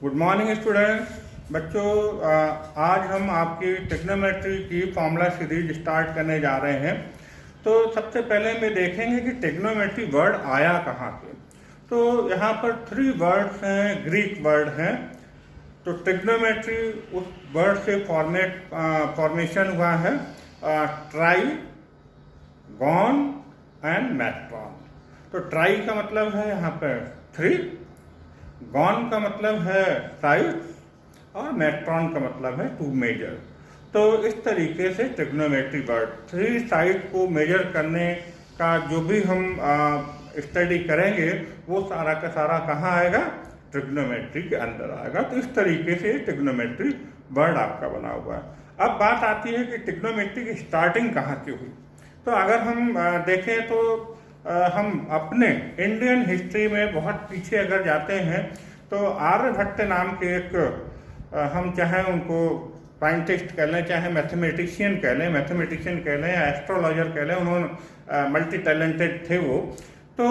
Good morning students. बच्चों, आज हम आपकी ट्रिग्नोमेट्री की फॉर्मूला सीरीज स्टार्ट करने जा रहे हैं। तो सबसे पहले में देखेंगे कि ट्रिग्नोमेट्री वर्ड आया कहाँ से। तो यहाँ पर 3 वर्ड्स हैं, ग्रीक वर्ड हैं। तो ट्रिग्नोमेट्री उस वर्ड से फॉर्मेशन हुआ है, ट्राई, गॉन एंड मैट्रॉन। तो ट्राई का मतलब है यहाँ पर 3, गॉन का मतलब है साइड और मैट्रॉन का मतलब है 2 मेजर। तो इस तरीके से ट्रिग्नोमेट्री वर्ड 3 साइड को मेजर करने का जो भी हम स्टडी करेंगे वो सारा का सारा कहाँ आएगा, ट्रिग्नोमेट्री के अंदर आएगा। तो इस तरीके से ट्रिग्नोमेट्री वर्ड आपका बना हुआ है। अब बात आती है कि ट्रिग्नोमेट्री की स्टार्टिंग कहाँ से हुई। तो अगर हम देखें तो हम अपने इंडियन हिस्ट्री में बहुत पीछे अगर जाते हैं तो आर्यभट्ट नाम के एक हम चाहे उनको साइंटिस्ट कह लें, चाहे मैथमेटिशियन कह लें या एस्ट्रोलॉजर कह लें, उन्होंने मल्टी टैलेंटेड थे वो। तो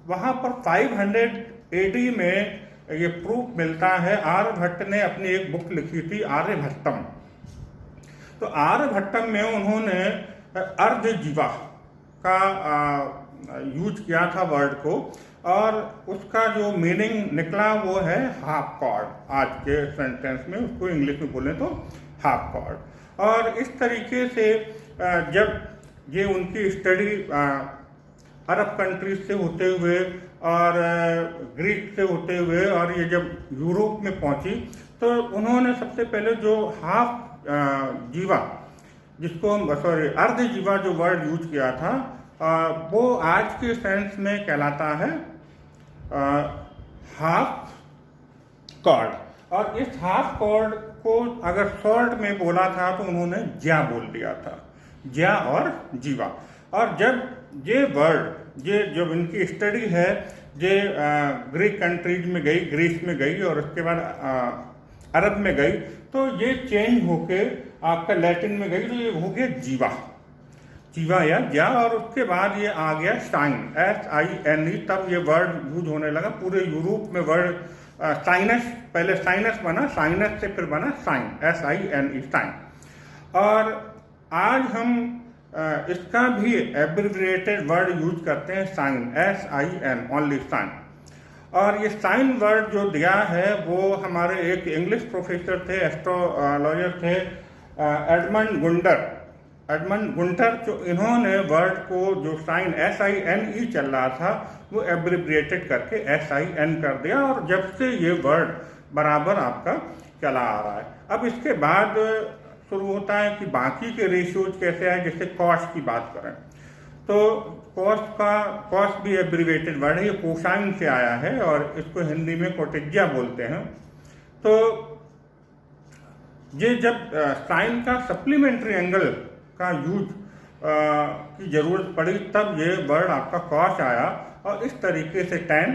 वहाँ पर 500 AD में ये प्रूफ मिलता है, आर्यभट्ट ने अपनी एक बुक लिखी थी आर्यभट्टम। तो आर्यभट्टम में उन्होंने अर्धजीवा का यूज किया था वर्ड को, और उसका जो मीनिंग निकला वो है हाफ गॉड। आज के सेंटेंस में उसको इंग्लिश में बोलें तो हाफ गॉड। और इस तरीके से जब ये उनकी स्टडी अरब कंट्रीज से होते हुए और ग्रीक से होते हुए और ये जब यूरोप में पहुंची, तो उन्होंने सबसे पहले जो हाफ जीवा जिसको अर्धजीवा जो वर्ड यूज किया था वो आज के सेंस में कहलाता है हाफ कॉर्ड। और इस हाफ कॉर्ड को अगर शॉर्ट में बोला था तो उन्होंने ज्या बोल दिया था, ज्या और जीवा। और जब ये वर्ड जब इनकी स्टडी है ये ग्रीक कंट्रीज में गई, ग्रीस में गई और उसके बाद अरब में गई, तो ये चेंज होके आपका लैटिन में गई, तो ये हो गया जीवा या ज्या। और उसके बाद ये आ गया साइन, SINE। तब ये वर्ड यूज होने लगा पूरे यूरोप में। वर्ड साइनस, पहले साइनस बना, साइनस से फिर बना साइन, SINE, साइन। और आज हम इसका भी एब्रिविएटेड वर्ड यूज करते हैं, साइन, SIN, ओनली साइन। और ये साइन वर्ड जो दिया है वो हमारे एक इंग्लिश प्रोफेसर थे, एस्ट्रोलॉजर थे, एडमंड गुंटर। जो इन्होंने वर्ड को जो साइन SINE चल रहा था वो एब्रिविएटेड करके SIN कर दिया, और जब से ये वर्ड बराबर आपका चला आ रहा है। अब इसके बाद शुरू होता है कि बाकी के रेशियोज कैसे आए। जैसे कॉस्ट की बात करें तो कॉस्ट भी एब्रिविएटेड वर्ड है, ये कोसाइन से आया है और इसको हिंदी में कोटिज्या बोलते हैं। तो ये जब साइन का सप्लीमेंट्री एंगल का यूज की जरूरत पड़ी तब ये वर्ड आपका कॉस आया। और इस तरीके से tan,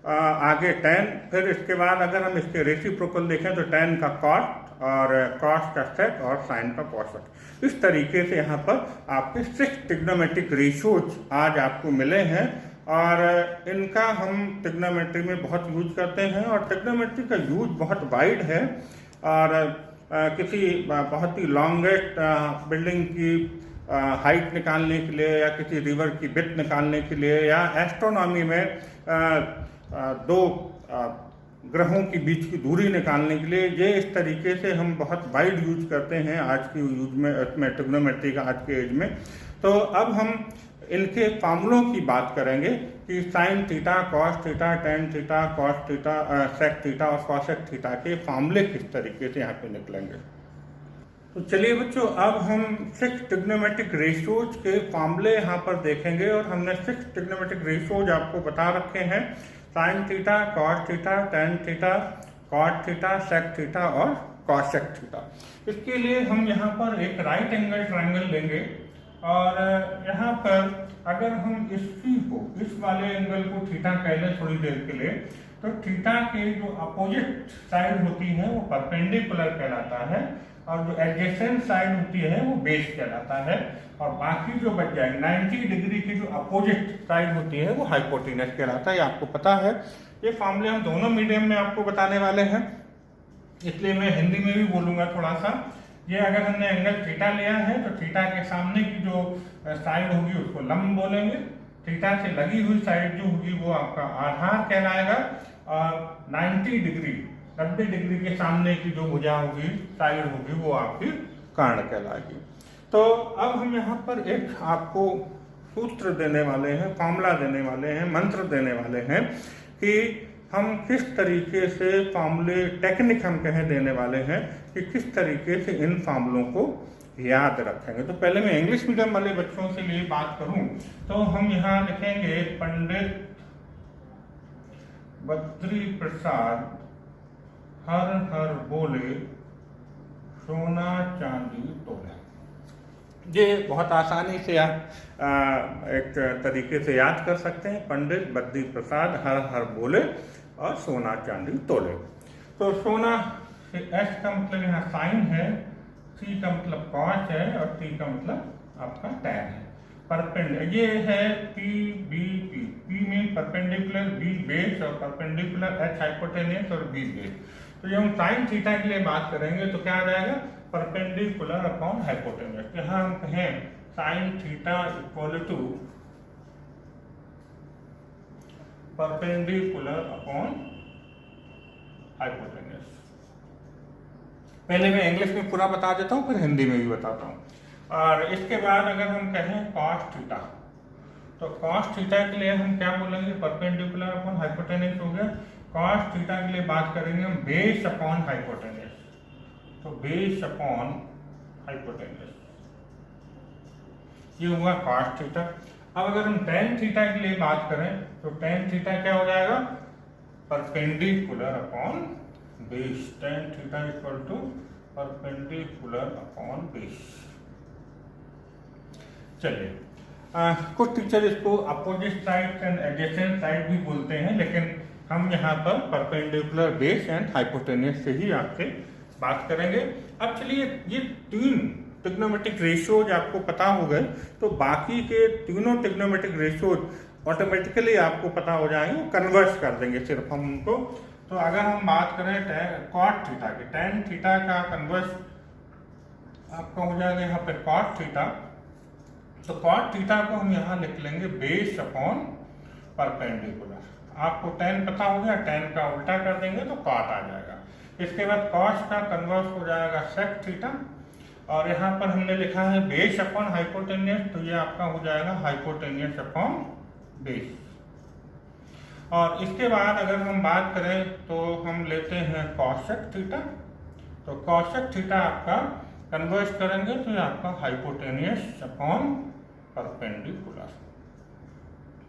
आगे tan, फिर इसके बाद अगर हम इसके रेसिप्रोकल देखें तो tan का कॉट और कॉस का सेक और साइन का कॉसेक। इस तरीके से यहाँ पर आपके 6 ट्रिग्नोमेट्रिक रेशियोज आज आपको मिले हैं, और इनका हम ट्रिग्नोमेट्री में बहुत यूज करते हैं। और ट्रिग्नोमेट्री का यूज बहुत वाइड है, और किसी बहुत ही लॉन्गेस्ट बिल्डिंग की हाइट निकालने के लिए, या किसी रिवर की विड्थ निकालने के लिए, या एस्ट्रोनॉमी में 2 ग्रहों के बीच की दूरी निकालने के लिए, ये इस तरीके से हम बहुत वाइड यूज करते हैं आज की यूज में, इसमें ट्रिग्नोमेट्री का आज के एज में। तो अब हम इनके फार्मूलों की बात करेंगे कि sine theta, cos theta, tan theta, cos theta, sec theta और कॉसेक थीटा के फार्मूले किस तरीके से यहाँ पे निकलेंगे। तो चलिए बच्चों, अब हम 6 ट्रिग्नोमेट्रिक रेशियोज के फार्मूले यहाँ पर देखेंगे। और हमने 6 ट्रिग्नोमेट्रिक रेशियोज आपको बता रखे हैं, sine theta, cos theta, tan theta, cot theta, sec theta और कॉसेक थीटा। इसके लिए हम यहाँ पर एक राइट एंगल ट्रायंगल लेंगे, और यहाँ पर अगर हम इस वाले एंगल को थीटा कह लें थोड़ी देर के लिए, तो थीटा के जो अपोजिट साइड होती है वो परपेंडिकुलर कहलाता है, और जो एडजेसेंट साइड होती है वो बेस कहलाता है, और बाकी जो बच जाएगी 90 डिग्री की जो अपोजिट साइड होती है वो हाइपोटेनस कहलाता है। आपको पता है ये फॉर्मूले हम दोनों मीडियम में आपको बताने वाले हैं, इसलिए मैं हिंदी में भी बोलूंगा थोड़ा सा। ये अगर हमने एंगल थीटा लिया है तो थीटा के सामने की जो साइड होगी उसको लंब बोलेंगे, थीटा से लगी हुई साइड जो होगी वो आपका आधार कहलाएगा, और 90 डिग्री 90 डिग्री के सामने की जो भुजा होगी, साइड होगी, वो आपकी कर्ण कहलाएगी। तो अब हम यहाँ पर एक आपको सूत्र देने वाले हैं, फॉर्मूला देने वाले हैं, मंत्र देने वाले हैं कि हम किस तरीके से फॉर्मूले, टेक्निक हम कह देने वाले हैं कि किस तरीके से इन फॉर्मूलों को याद रखेंगे। तो पहले मैं इंग्लिश मीडियम वाले बच्चों से लिए बात करूं तो हम यहाँ लिखेंगे पंडित बद्री प्रसाद हर हर बोले सोना चांदी तोले। ये बहुत आसानी से आप एक तरीके से याद कर सकते हैं, पंडित बद्री प्रसाद हर हर बोले और सोना चांदी तोले। तो सोना एस का मतलब यहाँ साइन है, सी का मतलब कॉस है और टी का मतलब आपका टैन है। परपेंडिकुलर ये है P B P, P mean perpendicular, B base और परपेंडिकुलर, एच हाइपोटेनियस और बी बेस। तो जब हम साइन थीटा के लिए बात करेंगे तो क्या आ जाएगा, परपेंडिकुलर अपॉन हाइपोटेनियस। यहाँ हम कहें sine theta equal to perpendicular upon hypotenuse. पहले मैं इंग्लिश में पूरा बता देता हूँ, फिर हिंदी में भी बताता हूँ। और इसके बाद अगर हम कहें कॉस थीटा, तो कॉस थीटा के लिए हम क्या बोलेंगे, परपेंडिकुलर अपॉन हाइपोटेनियस हो गया। कॉस थीटा के लिए बात करेंगे हम बेस अपॉन हाइपोटेनियस, तो बेस अपॉन हाइपोटेनियस, ये हुआ कॉस थीटा। अब अगर हम टेन थीटा के लिए बात करें तो टेन थीटा क्या हो जाएगा, perpendicular upon base, tan theta equal to perpendicular upon base. चलिए, कुछ टीचर इसको opposite side and adjacent side भी बोलते हैं, लेकिन हम यहाँ पर परपेंडिकुलर बेस एंड हाइपोटेनियस से ही आपसे बात करेंगे। अब चलिए, ये तीन ट्रिग्नोमेट्रिक रेशियोज आपको पता हो गए तो बाकी के तीनों ट्रिग्नोमेट्रिक रेशियोज ऑटोमेटिकली आपको पता हो जाएंगे, कन्वर्स कर देंगे सिर्फ हम उनको। तो अगर हम बात करें कॉट थीटा की, टेन थीटा का कन्वर्स आपका हो जाएगा यहाँ पे कॉट थीटा। तो कॉट थीटा को हम यहाँ लिख लेंगे बेस अपॉन परपेंडिकुलर। आपको टेन पता हो गया, टेन का उल्टा कर देंगे तो कॉट आ जाएगा। इसके बाद कॉस का कन्वर्स हो जाएगा सेक थीटा, और यहाँ पर हमने लिखा है बेस अपॉन हाइपोटेनियस, तो ये आपका हो जाएगा हाइपोटेनियस अपॉन बेस। और इसके बाद अगर हम बात करें तो हम लेते हैं कॉसेक थीटा, तो कॉसेक थीटा आपका कन्वर्स करेंगे तो ये आपका हाइपोटेनियस अपॉन परपेंडिकुलर।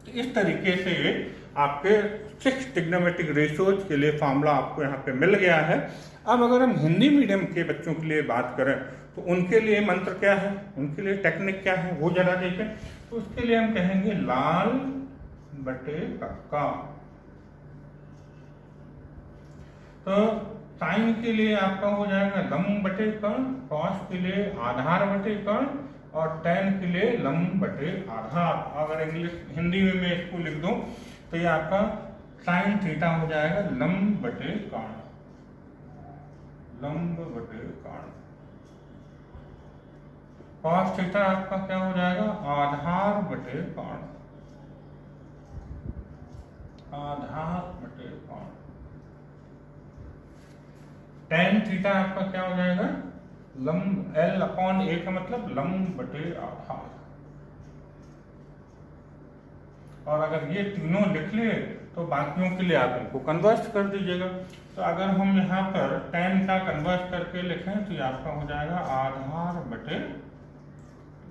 तो इस तरीके से आपके 6 ट्रिग्नोमेट्रिक रेशियोज के लिए फॉर्मूला आपको यहाँ पे मिल गया है। अब अगर हम हिंदी मीडियम के बच्चों के लिए बात करें तो उनके लिए मंत्र क्या है, उनके लिए टेक्निक क्या है, वो जरा देखें। तो उसके लिए हम कहेंगे लाल बटे कक्का। तो साइन के लिए आपका हो जाएगा लंब बटे कर्ण, कॉस के लिए आधार बटे कर्ण, और टेन के लिए लंब बटे आधार। अगर इंग्लिश हिंदी में मैं इसको लिख दूं तो ये आपका साइन थीटा हो जाएगा लंब बटे कर्ण, लंब बटे कर्ण। कॉस थीटा आपका क्या हो जाएगा, आधार बटे कर्ण, आधार बटे कर्ण। टेन थीटा आपका क्या हो जाएगा, लंब, एल अपॉन ए का मतलब लंब बटे आधार। और अगर ये तीनों लिख लिए तो बाकियों के लिए आप इनको कन्वर्स कर दीजिएगा। तो अगर हम यहाँ पर टेन का कन्वर्स करके लिखें तो ये आपका हो जाएगा आधार बटे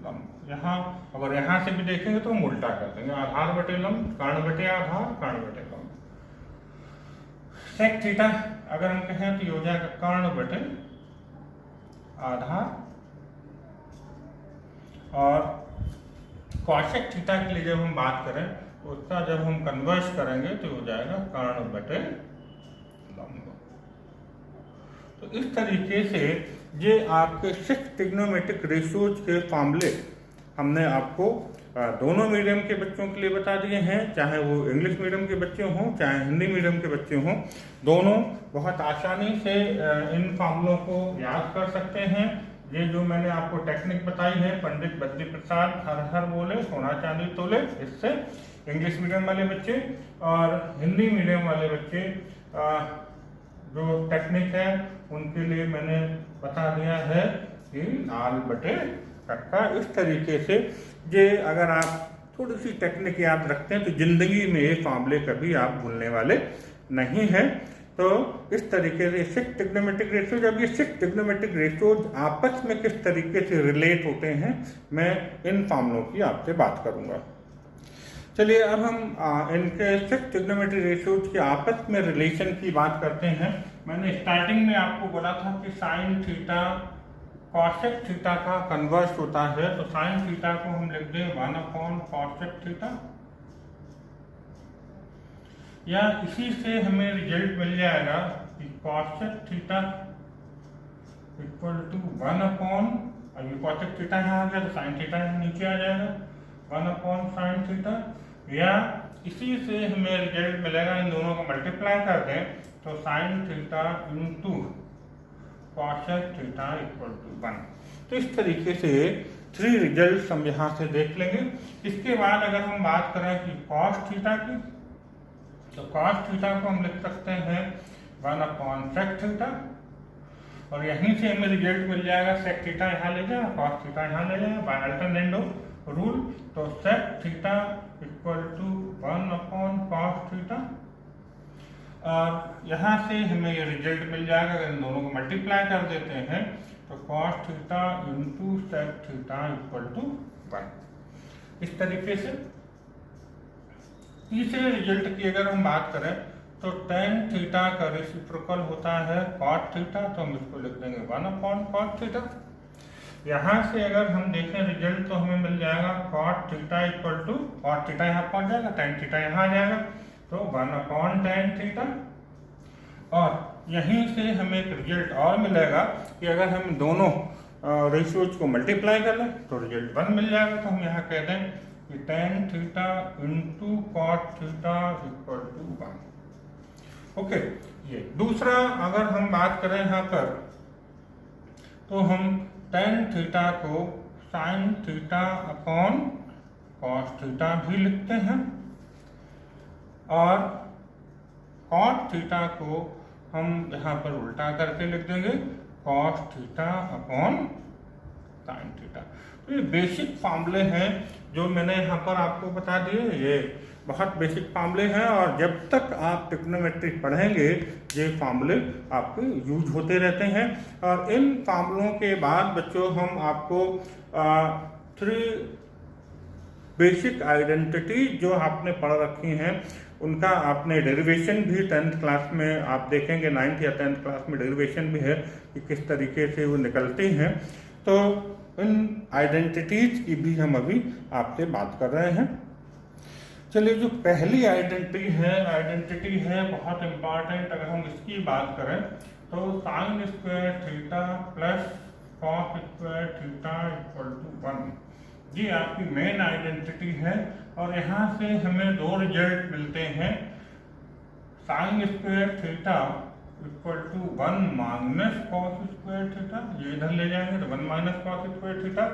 लंब। यहाँ अगर यहाँ से भी देखेंगे तो हम उल्टा कर देंगे, आधार बटे लंब, कर्ण बटे आधार, कर्ण बटे लंब। सेक थीटा अगर हम कहें तो ये हो जाएगा कर्ण बटे आधार, और कॉसेक थीटा के लिए जब हम बात करें तो उसका जब हम कन्वर्स करेंगे तो हो जाएगा कर्ण बटे लंब। तो इस तरीके से ये आपके 6 ट्रिग्नोमेट्रिक रेशियोज के फॉर्मूले हमने आपको दोनों मीडियम के बच्चों के लिए बता दिए हैं, चाहे वो इंग्लिश मीडियम के बच्चे हों चाहे हिंदी मीडियम के बच्चे हों, दोनों बहुत आसानी से इन फार्मूलों को याद कर सकते हैं। ये जो मैंने आपको टेक्निक बताई है, पंडित बद्री प्रसाद हर हर बोले सोना चांदी तोले, इससे इंग्लिश मीडियम वाले बच्चे और हिंदी मीडियम वाले बच्चे जो टेक्निक है उनके लिए मैंने बता दिया है कि नाल बटे कक्का। इस तरीके से ये अगर आप थोड़ी सी टेक्निक याद रखते हैं तो जिंदगी में ये फार्मूले कभी आप भूलने वाले नहीं हैं। तो इस तरीके से 6 ट्रिग्नोमेट्रिक रेशियोज, अब ये 6 ट्रिग्नोमेट्रिक रेशियोज आपस में किस तरीके से रिलेट होते हैं, मैं इन फार्मूलों की आपसे बात करूंगा। चलिए अब हम इनके 6 ट्रिग्नोमेट्रिक रेशियोज के आपस में रिलेशन की बात करते हैं। मैंने स्टार्टिंग में आपको बोला था कि साइन थीटा कॉसेक थीटा का कन्वर्स होता है, तो साइन थीटा को हम लिख दें 1/कॉसेक थीटा, या इसी से हमें रिजल्ट मिल जाएगा कि कॉसेक थीटा इक्वल टू 1/, अब ये कॉसेक थीटा यहाँ आ गया तो साइन थीटा यहाँ नीचे आ जाएगा 1/साइन थीटा, या इसी से हमें रिजल्ट मिलेगा, इन दोनों को मल्टीप्लाई कर दें तो sine theta into cosec theta equal to 1। तो इस तरीके से 3 रिजल्ट हम यहाँ से देख लेंगे। इसके बाद अगर हम बात करें कि कॉस थीटा की, तो कॉस थीटा को हम लिख सकते हैं 1/सेक थीटा, और यहीं से हमें रिजल्ट मिल जाएगा सेक थीटा यहाँ ले जाए कॉस थीटा यहाँ ले जाए बाय अल्टरनेटिव रूल, तो सेक थीटा इक्वल टू 1/कॉस थीटा, और यहाँ से हमें ये रिजल्ट मिल जाएगा। अगर इन दोनों को मल्टीप्लाई कर देते हैं तो cos theta into sec theta equal to 1। इस तरीके से तीसरे रिजल्ट की अगर हम बात करें तो टेन थीटा का रेसिप्रोकल होता है कॉट थीटा, तो हम इसको लिख देंगे 1/कॉट थीटा। यहाँ से अगर हम देखें रिजल्ट तो हमें मिल जाएगा cot theta equal to, cot theta यहाँ पहुँच जाएगा, टेन थीटा यहाँ आ जाएगा, तो 1/tan थीटा। और यहीं से हमें एक रिजल्ट और मिलेगा कि अगर हम दोनों रेशियोज को मल्टीप्लाई कर लें तो रिजल्ट 1 मिल जाएगा, तो हम यहाँ कह दें कि tan theta into cot theta equal to 1। Okay, ये दूसरा अगर हम बात करें यहाँ पर तो हम tan थीटा को sine theta upon cos theta भी लिखते हैं, और कॉट थीटा को हम यहाँ पर उल्टा करके लिख देंगे cos theta upon sine theta. तो ये बेसिक फार्मूले हैं जो मैंने यहाँ पर आपको बता दिए, ये बहुत बेसिक फार्मूले हैं, और जब तक आप ट्रिग्नोमेट्री पढ़ेंगे ये फार्मूले आपके यूज होते रहते हैं। और इन फार्मूलों के बाद बच्चों हम आपको 3 बेसिक आइडेंटिटी जो आपने पढ़ रखी हैं उनका आपने डेरिवेशन भी 10th क्लास में आप देखेंगे, 9th या 10th क्लास में डेरिवेशन भी है कि किस तरीके से वो निकलती हैं। तो इन आइडेंटिटीज की भी हम अभी आपसे बात कर रहे हैं। चलिए, जो पहली आइडेंटिटी है बहुत इम्पॉर्टेंट, अगर हम इसकी बात करें तो sine square theta plus cos square theta equal to 1, ये आपकी मेन आइडेंटिटी है। और यहाँ से हमें 2 रिजल्ट मिलते हैं, sine square theta equal to 1 minus cos square theta, ये इधर ले जाएंगे तो 1 माइनस कॉस स्क्वायर थीटा,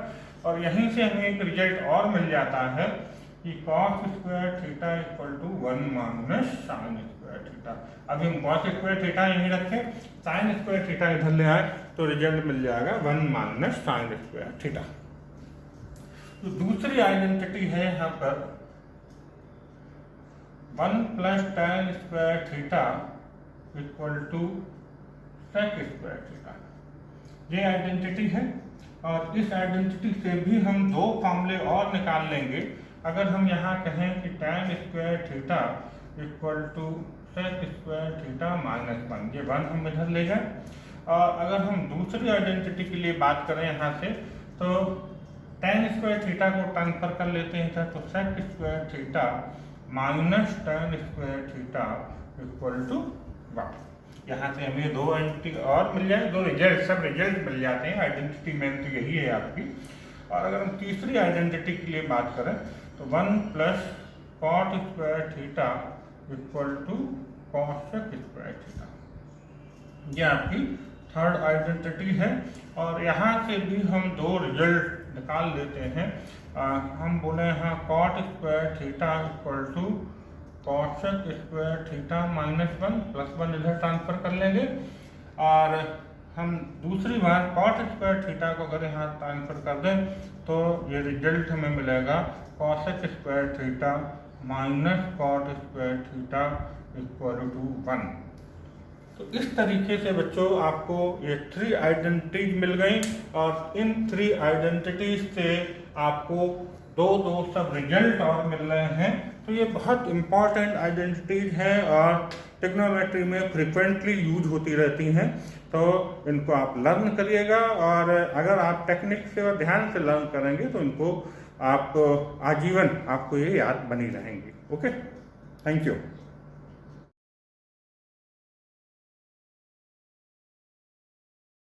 और यहीं से हमें एक रिजल्ट और मिल जाता है कि cos square theta equal to 1 minus sine square theta. अभी हम कॉस स्क्वायर थीटा यहीं रखें, साइन स्क्वायर थीटा इधर ले आए तो रिजल्ट मिल जाएगा 1 माइनस साइन स्क्वायर थीटा। तो दूसरी आइडेंटिटी है यहाँ पर 1 plus tan square theta equal to sec square theta, ये आइडेंटिटी है। और इस आइडेंटिटी से भी हम 2 फार्मूले और निकाल लेंगे। अगर हम यहाँ कहें कि tan square theta equal to sec square theta minus 1, ये 1 हम इधर ले जाए। और अगर हम दूसरी आइडेंटिटी के लिए बात करें यहाँ से तो tan स्क्वायर थीटा को ट्रांसफर कर लेते हैं, तो sec square theta minus tan square theta equal to 1। यहाँ से हमें 2 आइडेंटिटी और मिल जाए, 2 रिजल्ट, सब रिजल्ट मिल जाते हैं। आइडेंटिटी मेन तो यही है आपकी। और अगर हम तीसरी आइडेंटिटी के लिए बात करें तो 1 plus cot square theta equal to cosec square theta, ये आपकी थर्ड आइडेंटिटी है। और यहाँ से भी हम दो रिजल्ट निकाल लेते हैं। हम बोले यहाँ cot square theta equal to cosec square theta -1 +1 इधर ट्रांसफर कर लेंगे, और हम दूसरी बार कॉट स्क्वायर थीटा को अगर यहाँ ट्रांसफर कर दें तो ये रिजल्ट हमें मिलेगा cosec square theta minus cot square theta equal to 1। तो इस तरीके से बच्चों आपको ये 3 आइडेंटिटीज मिल गई, और इन 3 आइडेंटिटीज से आपको दो सब रिजल्ट और मिल रहे हैं। तो ये बहुत इम्पॉर्टेंट आइडेंटिटीज हैं और ट्रिग्नोमेट्री में फ्रिक्वेंटली यूज होती रहती हैं, तो इनको आप लर्न करिएगा, और अगर आप टेक्निक से और ध्यान से लर्न करेंगे तो इनको आप आजीवन आपको ये याद बनी रहेंगी। Okay, thank you.